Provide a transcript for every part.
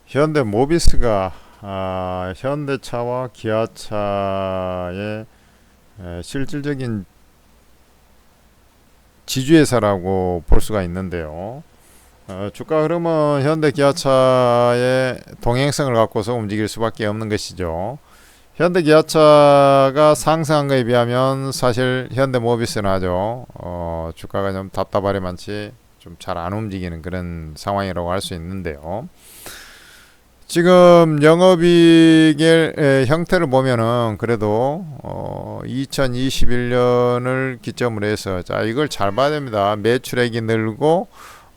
현대 모비스가 현대차와 기아차의 실질적인 지주회사라고 볼 수가 있는데요. 주가 흐름은 현대 기아차의 동행성을 갖고서 움직일 수밖에 없는 것이죠. 현대 기아차가 상승한 것에 비하면 사실 현대 모비스는 아주 주가가 좀 답답하리 많지 좀 잘 안 움직이는 그런 상황이라고 할 수 있는데요. 지금 영업이익의 형태를 보면은 그래도 2021년을 기점으로 해서 자 이걸 잘 봐야 됩니다. 매출액이 늘고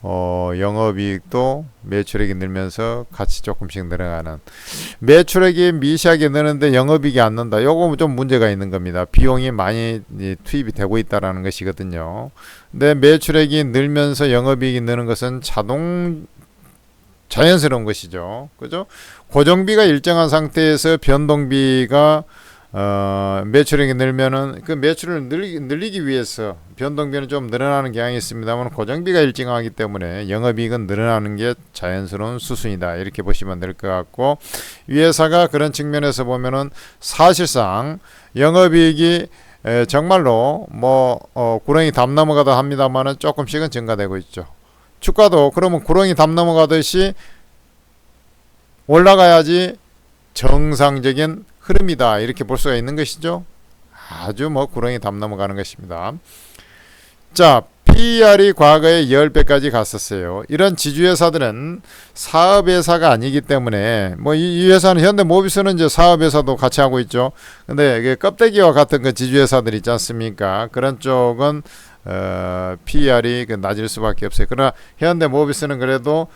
영업이익도 매출액이 늘면서 같이 조금씩 늘어가는, 매출액이 미세하게 느는데 영업이익이 안 는다. 요거 좀 문제가 있는 겁니다. 비용이 많이 투입이 되고 있다라는 것이거든요. 근데 매출액이 늘면서 영업이익이 느는 것은 자연스러운 것이죠. 그죠? 고정비가 일정한 상태에서 변동비가 매출액이 늘면은 그 매출을 늘리기 위해서 변동비는 좀 늘어나는 경향이 있습니다만 고정비가 일정하기 때문에 영업이익은 늘어나는 게 자연스러운 수순이다. 이렇게 보시면 될 것 같고, 이 회사가 그런 측면에서 보면은 사실상 영업이익이 정말로 구렁이 담 넘어가다 합니다만은 조금씩은 증가되고 있죠. 주가도 그러면 구렁이 담 넘어가듯이 올라가야지 정상적인 흐름이다. 이렇게 볼 수가 있는 것이죠. 아주 구렁이 담 넘어가는 것입니다. 자, PER이 과거에 10배까지 갔었어요. 이런 지주회사들은 사업회사가 아니기 때문에 이 회사는 현대모비스는 이제 사업회사도 같이 하고 있죠. 근데 껍데기와 같은 그 지주회사들 있지 않습니까? 그런 쪽은 PER이 낮을 수밖에 없어요. 그러나 현대모비스는 그래도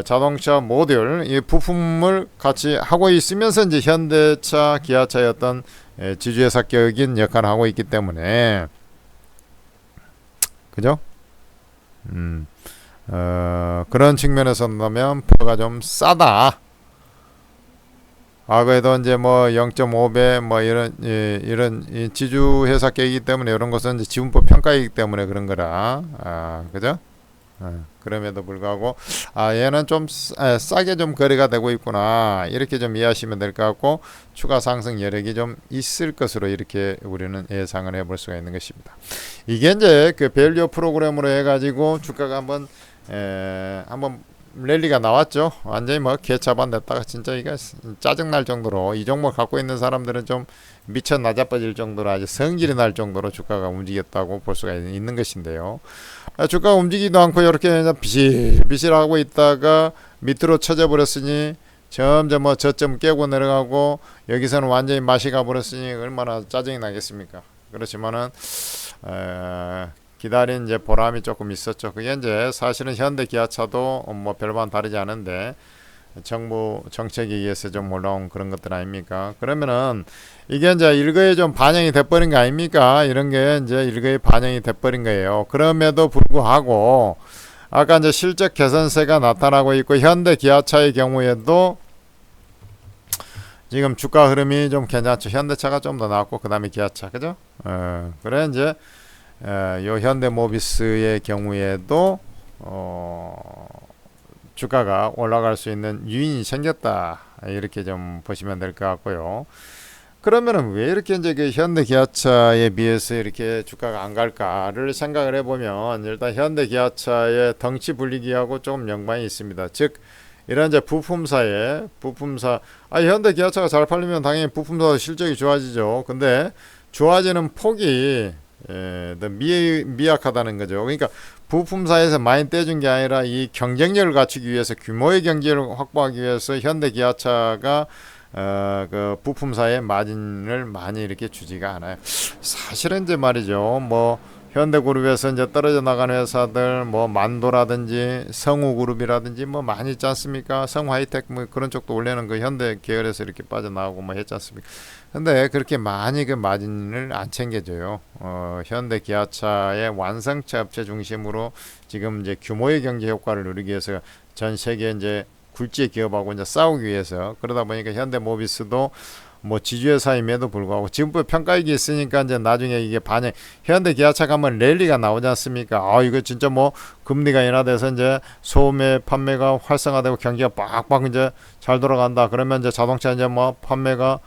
자동차 모듈 이 부품을 같이 하고 있으면서 이제 현대차, 기아차의 어떤 지주회사격인 역할을 하고 있기 때문에 그죠? 그런 측면에서 보면 표가 좀 싸다. 과거에도 이제 0.5배 이런 지주회사격이기 때문에 이런 것은 이제 지분법 평가이기 때문에 그런 거라. 그죠? 그럼에도 불구하고 얘는 좀 싸게 좀 거래가 되고 있구나, 이렇게 좀 이해하시면 될 것 같고, 추가 상승 여력이 좀 있을 것으로 이렇게 우리는 예상을 해볼 수가 있는 것입니다. 이게 이제 그 밸류 프로그램으로 해가지고 주가가 한번 랠리가 나왔죠. 완전히 개차반 됐다가 진짜 이게 짜증날 정도로, 이 종목 갖고 있는 사람들은 좀 미쳐 나자빠질 정도로 아주 성질이 날 정도로 주가가 움직였다고 볼 수가 있는 것인데요. 주가가 움직이지도 않고 이렇게 비실비실하고 있다가 밑으로 쳐져 버렸으니 점점 저점 깨고 내려가고 여기서는 완전히 맛이 가버렸으니 얼마나 짜증이 나겠습니까? 그렇지만은 기다린 이제 보람이 조금 있었죠. 그게 이제 사실은 현대 기아차도 별반 다르지 않은데 정부 정책에 의해서 좀 올라온 그런 것들 아닙니까? 그러면은 이게 이제 일거에 좀 반영이 돼버린 거 아닙니까? 이런 게 이제 일거에 반영이 돼버린 거예요. 그럼에도 불구하고 아까 이제 실적 개선세가 나타나고 있고, 현대 기아차의 경우에도 지금 주가 흐름이 좀 괜찮죠. 현대차가 좀 더 나왔고 그 다음에 기아차, 그죠? 그래 이제 요 현대모비스의 경우에도 주가가 올라갈 수 있는 유인이 생겼다, 이렇게 좀 보시면 될 것 같고요. 그러면은 왜 이렇게 이제 그 현대기아차에 비해서 이렇게 주가가 안 갈까를 생각을 해보면, 일단 현대기아차의 덩치 불리기하고 조금 연관이 있습니다. 즉 이런 이제 부품사 현대기아차가 잘 팔리면 당연히 부품사 실적이 좋아지죠. 근데 좋아지는 폭이 미약하다는 거죠. 그러니까 부품사에서 많이 떼준 게 아니라 이 경쟁력을 갖추기 위해서, 규모의 경쟁력을 확보하기 위해서 현대기아차가 그 부품사의 마진을 많이 이렇게 주지가 않아요. 사실은 이제 말이죠. 현대그룹에서 이제 떨어져 나가는 회사들 만도라든지 성우그룹이라든지 많이 있지 않습니까? 성하이텍 그런 쪽도 원래는 그 현대 계열에서 이렇게 빠져나오고 했지 않습니까? 근데 그렇게 많이 그 마진을 안 챙겨줘요. 현대 기아차의 완성차 업체 중심으로 지금 이제 규모의 경제 효과를 누리기 위해서 전 세계 이제 굴지의 기업하고 이제 싸우기 위해서, 그러다 보니까 현대모비스도 뭐 지주회사임에도 불구하고 지분법 평가익이 있으니까 이제 나중에 이게 반영 현대기아차 가면 랠리가 나오지 않습니까? 아 이거 진짜 뭐 금리가 인하돼서 이제 소매 판매가 활성화되고 경기가 빡빡 이제 잘 돌아간다. 그러면 이제 자동차 이제 뭐 판매가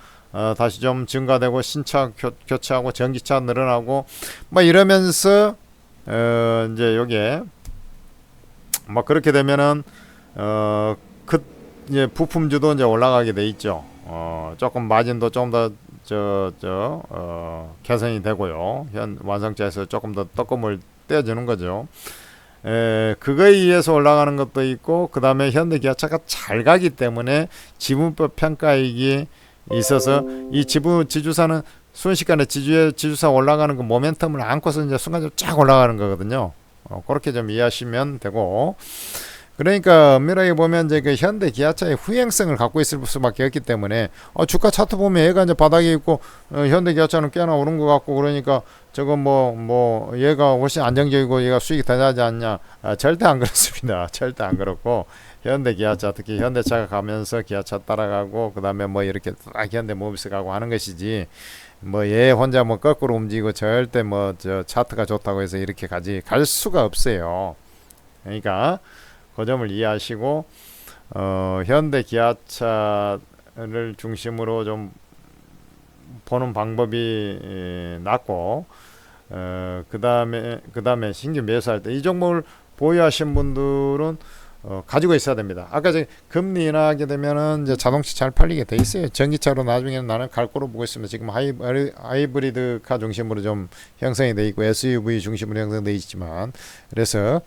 다시 좀 증가되고 신차 교체하고 전기차 늘어나고 뭐 이러면서 이제 요게 뭐 그렇게 되면은 그 이제 부품주도 이제 올라가게 돼 있죠. 조금 마진도 좀 더 개선이 되고요. 현 완성차에서 조금 더 떡금을 떼어주는 거죠. 그거에 의해서 올라가는 것도 있고, 그 다음에 현대기아차가 잘 가기 때문에 지분법 평가익이 있어서 이 지주사는 순식간에 지주사 올라가는 그 모멘텀을 안고서 이제 순간적으로 쫙 올라가는 거거든요. 그렇게 좀 이해하시면 되고, 그러니까 엄밀하게 보면 이제 그 현대 기아차의 후행성을 갖고 있을 수밖에 없기 때문에 주가 차트 보면 얘가 이제 바닥에 있고 현대 기아차는 꽤나 오른 것 같고 그러니까 저거 뭐 얘가 훨씬 안정적이고 얘가 수익이 더 나지 않냐? 절대 안 그렇습니다. 절대 안 그렇고 현대 기아차 특히 현대차가 가면서 기아차 따라가고 그다음에 뭐 이렇게 딱 현대 모비스 가고 하는 것이지. 뭐 얘 혼자 뭐 거꾸로 움직이고 절대 뭐 저 차트가 좋다고 해서 이렇게 갈 수가 없어요. 그러니까 그 점을 이해하시고 현대 기아차를 중심으로 좀 보는 방법이 낫고 그다음에 신규 매수할 때 이 종목을 보유하신 분들은 가지고 있어야 됩니다. 아까 금리 인하하게 되면은 이제 자동차 잘 팔리게 돼 있어요. 전기차로 나중에는 나는 갈 거로 보고 있습니다. 지금 하이브리드카 중심으로 좀 형성이 돼 있고 SUV 중심으로 형성돼 있지만 그래서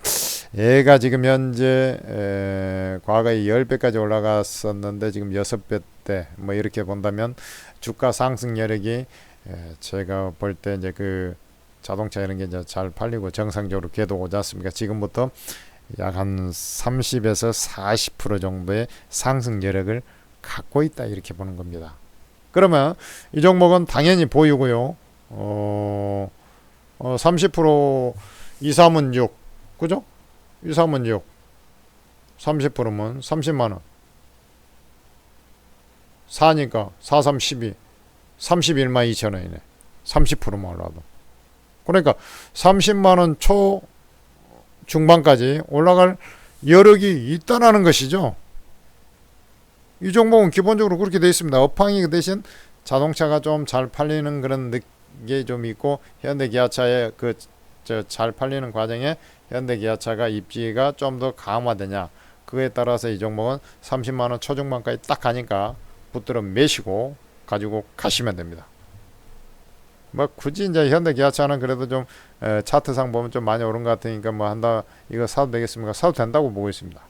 얘가 지금 현재 과거에 10배까지 올라갔었는데 지금 6배대 뭐 이렇게 본다면 주가 상승 여력이 제가 볼 때 이제 그 자동차 이런 게 이제 잘 팔리고 정상적으로 궤도 오지 않습니까? 지금부터 약 한 30에서 40% 정도의 상승 여력을 갖고 있다 이렇게 보는 겁니다. 그러면 이 종목은 당연히 보유고요. 30% 2, 3은 6 그죠? 2, 3은 6 30%면 30만원 4니까 4, 3, 12 31만 2천원이네 30%만 올라도 그러니까 30만원 초 중반까지 올라갈 여력이 있다는 것이죠. 이 종목은 기본적으로 그렇게 되어 있습니다. 업황이 그 대신 자동차가 좀 잘 팔리는 그런 게 좀 있고 현대기아차의 그 잘 팔리는 과정에 현대기아차가 입지가 좀 더 강화되냐 그에 따라서 이 종목은 30만원 초중반까지 딱 가니까 붙들어 매시고 가지고 가시면 됩니다. 뭐 굳이 이제 현대기아차는 그래도 좀 차트상 보면 좀 많이 오른 것 같으니까 뭐 한다 이거 사도 되겠습니까? 사도 된다고 보고 있습니다.